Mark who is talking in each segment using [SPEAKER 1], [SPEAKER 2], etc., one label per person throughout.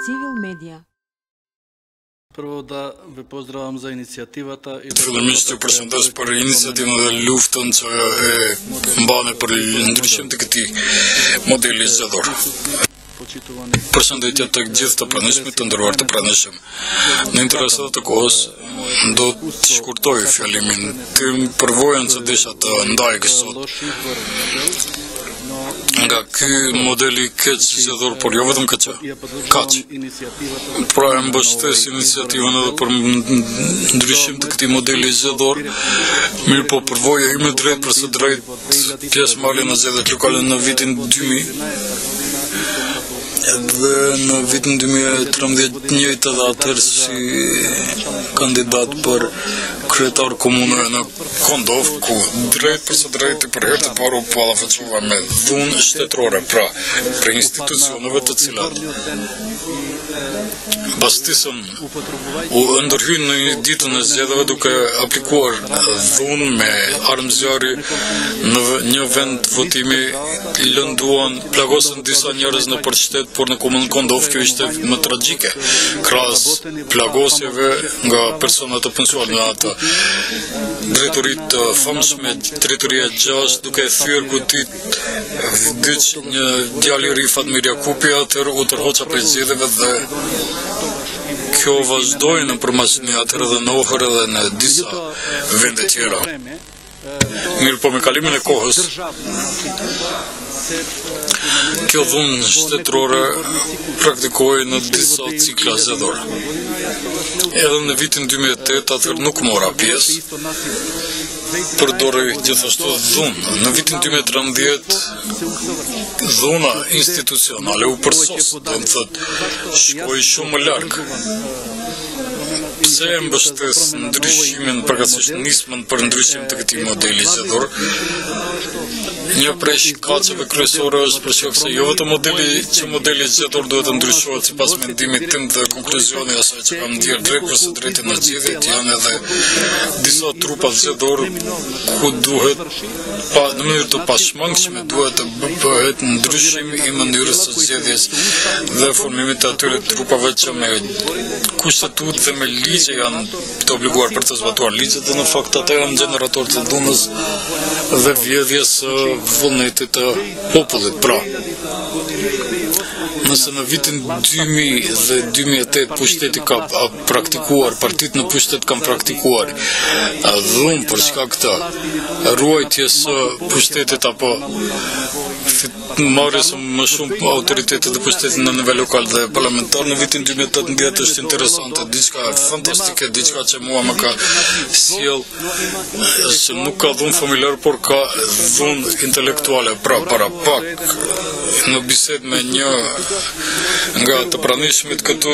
[SPEAKER 1] Civil Media.
[SPEAKER 2] Prvo da ви поздравам за иницијативата и
[SPEAKER 3] Предимно përshëndes për iniciativën dhe luftën që e mbane për ndryshim të këtij modeli zgjedhor. Përshëndetje të gjithë të pranishmit, të nderuar të pranishëm. Në interesat të kohës do të shkurtoj fjalimin tim përvojën që desha të ndaj sot. Nga ky modeli keq zgjedhor, por jo vetëm kaq. Pra e mbështes iniciativën edhe për ndryshim të këtij modeli zgjedhor, mirë po përvoja ime drejt për së drejt pjesëmarrje në zgjedhjet lokale në vitin 2000 dhe në vitin 2013 njëjtë edhe atëherë si kandidat për kryetar komunore në Kondov, ku drejt për së drejti për herë të parë u ballafaqova me dhunë shtetërore, pra për institucioneve të cilat bastisëm u ndërhyn në ditën e zgjedhjeve duke aplikuar dhunë me armë zjarri në një vend votimi, lënduan, plagosën disa njerëz në qytet, por në komunën Kondov kjo ishte më tragjike, krahas plagosjeve nga persona të punësuar në atë drejtoritë të famshme, drejtoria 6, duke thyer kutit vdiq një djalë i ri Fatmir Jakupi, atëherë u tërhoqa prej zgjedhjeve dhe kjo vazhdoi në përmashni atëherë dhe në Ohër edhe në disa vende tjera. Mirë po me kalimin e kohës, kjo dhunë shtetërore praktikohej në disa cikla zgjedhore. Edhe në vitin 2008 atëherë nuk mora pjesë, përdorej gjithashtu dhunë. Në vitin 2013 dhuna institucionale u përsos, do të thotë shkoi shumë më larg. Pse e mbështes ndryshimin, përkatësisht nismën për ndryshim të këtij modeli zgjedhor? Një prej shkaqeve kryesore është për shkak se jo vetëm modeli zgjedhor duhet të ndryshohet sipas mendimit tim dhe konkluzionit asaj që kam ndjerë drejt për së drejti në zgjedhjet, janë edhe disa trupa zgjedhor ku duhet në mënyrë të pashmangshme duhet të bëhet ndryshim i mënyrës së zgjedhjes dhe formimit të atyre trupave që me kushtetutë dhe me ligje janë të obliguar për të zbatuar ligjet dhe në fakt ata janë generator të dhunës dhe vjedhjes së vullnetit të popullit. Pra, nëse në vitin 2000 dhe 2008 pushteti ka praktikuar, partitë në pushtet kanë praktikuar dhunë për shkak të ruajtjes së pushtetit apo marrjes më shumë autoritetet të pushtetit në nivel lokal dhe parlamentar, në vitin 2018 është interesante, diçka fantastike, diçka që mua më ka sjell që nuk ka dhunë familjar, por ka dhunë intelektuale. Pra, para pak në bisedë me një nga të pranishmit këtu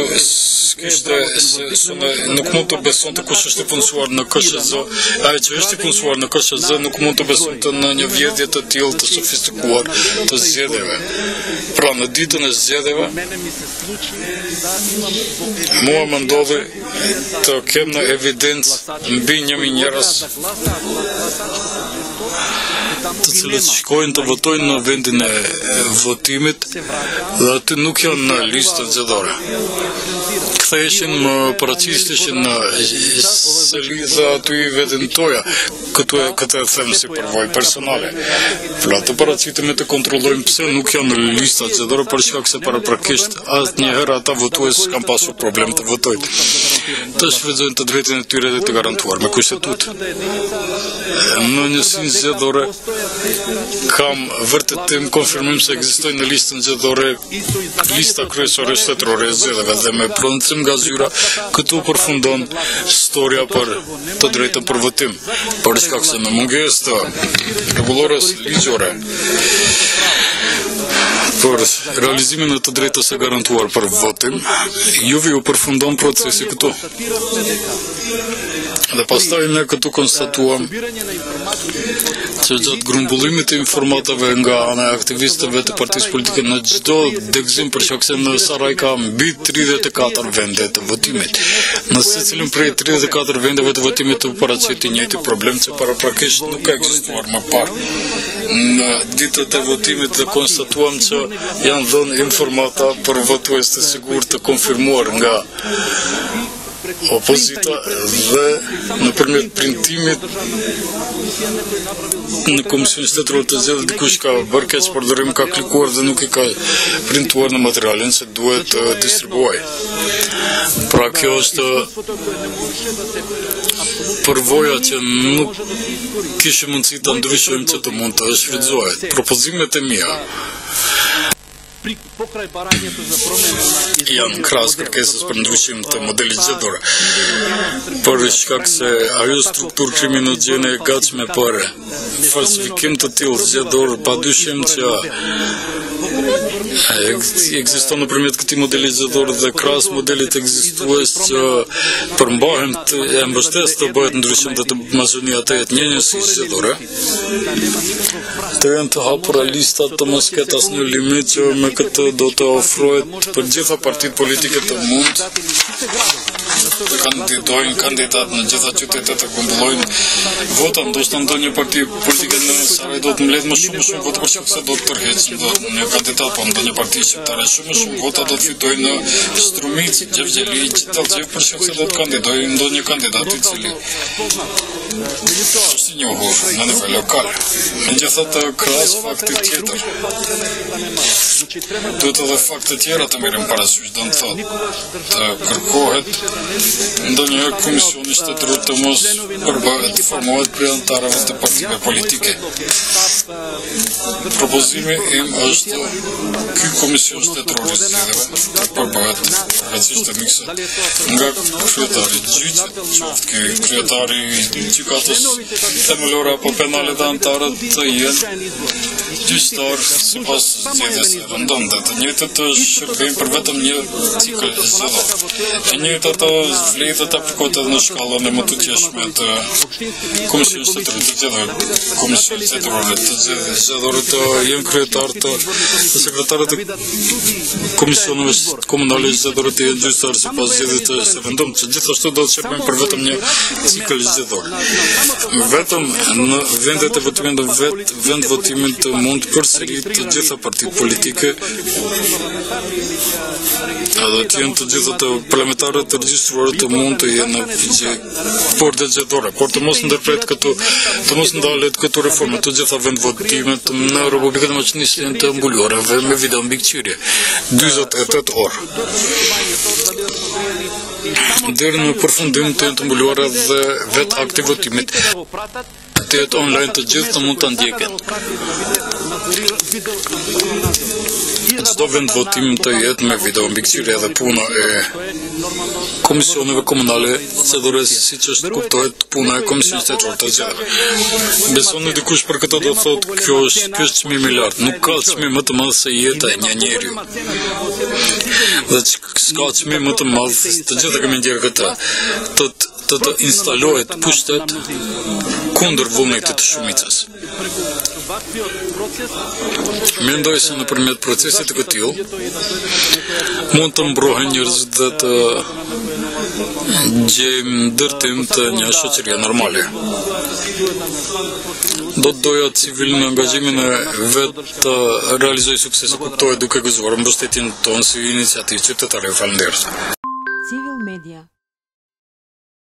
[SPEAKER 3] nuk mund të besonte kush është i punësuar në KSZ, ai që është i punësuar në KSZ nuk mund të besonte në një vjedhje të tillë të sofistikuar të zgjedhjeve. Pra në ditën e zgjedhjeve mua më ndodhi të kem në evidencë mbi 1000 njerëz të cilët shkojnë të votojnë në vendin e votimit dhe aty nuk janë në listë zgjedhore. Ktheheshin më paraqiseshin në seli dhe aty venditoja. Këtë e them si përvojë personale. Pra të paraqitemi të kontrollojmë pse nuk janë në lista zgjedhore për shkak se paraprakisht asnjëherë ata votues s'kan pasur problem të votojnë. Të shfrytëzojnë të drejtën e tyre dhe të garantuar me kushtetutë. Në njësinë zgjedhore kam vërtetim konfirmim se ekzistojnë në listën zgjedhore lista kryesore shtetërore e zgjedhjeve dhe me pronësim nga zyra këtu përfundon historia për të drejtën për votim, për shkak se në mungesë të rregullores ligjore për realizimin e të drejtës së garantuar për votim, juve ju përfundon procesi këtu. Dhe pastaj ne këtu konstatuam që gjatë grumbullimit të informatave nga ana e aktivistëve të partisë politike në çdo degëzim, për shkak se në Saraj ka mbi 34 vende të votimit. Në secilin prej 34 vendeve të votimit të paraqitet njëjti problem që paraprakisht nuk ka ekzistuar më parë. në ditët e votimit dhe konstatuam që janë dhënë informata për votues të sigurt të konfirmuar nga opozita dhe nëpërmjet printimit në Komisionin Shtetëror të Zgjedhjeve dikush ka bërë keq përdorim, ka klikuar dhe nuk i ka printuar në materialin se duhet të distribuoj. Pra kjo është përvoja që nuk kishim mundësi ta ndryshojmë që të mund të shfrytëzohet. Propozimet e mia janë krahas kërkesës për ndryshim të modelit zgjedhor. Për shkak se ajo strukturë kriminogjene e gatshme për falsifikim të tillë zgjedhor, padyshim që ekziston nëpërmjet këtij modeli zgjedhor dhe krahas modelit ekzistues që përmbahen e mbështes të bëhet ndryshim dhe të mazonia të jetë njëjësi zgjedhore. Të jenë të hapura listat të mos ketë asnjë limit që me këtë do të ofrohet për gjitha partitë politike të mund të kandidojnë kandidat në gjitha qytetet e kumbullojnë vota, ndoshta ndonjë parti politike në Sarajevo do të mbledh më shumë vota për shkak se do të tërheqë një kandidat, po ndonjë parti shqiptare shumë vota do të fitojë në Strumic, Gjevgjeli, Gjitallxhev për shkak se do të kandidojë ndonjë kandidat i cili është i njohur në nivel lokal. Megjithatë, krahas faktit tjetër, duhet edhe fakte tjera të merrem parasysh, do të thotë të kërkohet ndonjë komisioni shtetëror të mos përbohet formohet prej anëtarëve të partive politike. Propozimi im është ky komision shtetëror i zgjedhjeve të përbohet përveçisht të mikse nga kryetari i gjyqit, qoftë ky kryetari i gjykatës themelore apo penale dhe anëtarët të jenë gjyqtar sipas zgjedhjes së vendonte. Të njëjtët të shërbejnë për vetëm një cikël zgjedhor. E njëjta të vletë të aplikohet edhe në shkallën e më të qeshme të Komisionit Shtetëror të Zgjedhjeve, Komisionit Shtetëror të Zgjedhjeve të jem kryetar të sekretarët të komisioneve komunale zgjedhore të jenë gjyqtar sipas zgjedhjes së vendonte, që gjithashtu do të shërbejnë për vetëm një cikël zgjedhor. Vetëm në vendet e votimit në vend votimin të mund përsërit të gjitha partitë politike edhe të jenë të gjitha të parlamentarët të regjistruar të mund të jenë në figje por dhe zgjedhore, por të mos ndërpret këtu, të mos ndalet këtu reforma të gjitha vend votimet në Republikën e Maqedonisë janë të mbuluara me video mbikëqyrje 48 orë. Deri në përfundim të jenë të mbuluara dhe vetë akti votimit të jetë online të gjithë të mund të ndjeken. Çdo vend votim të jetë me video mbikëqyrje dhe puna e komisioneve komunale zgjedhore, siç është kuptohet puna e Komisionit Shtetëror të Zgjedhjeve. Besoni dikush për këtë do thotë kjo është çmim i lartë. Nuk ka çmim më të madh se jeta e një njeriu. Dhe s'ka çmim më të madh, të gjithë kemi ndjerë këtë, të instalohet pushtet kundër vullnetit të shumicës. Mendoj se nëpërmjet procesit të këtillë mund të mbrohen njerëzit dhe të gjejmë ndërtim të një shoqërie normale. Do të doja civil në angazhimin e vet të realizojë sukses, kuptohet duke gëzuar mbështetjen tonë si iniciativë qytetare. Faleminderit.
[SPEAKER 1] Civil Media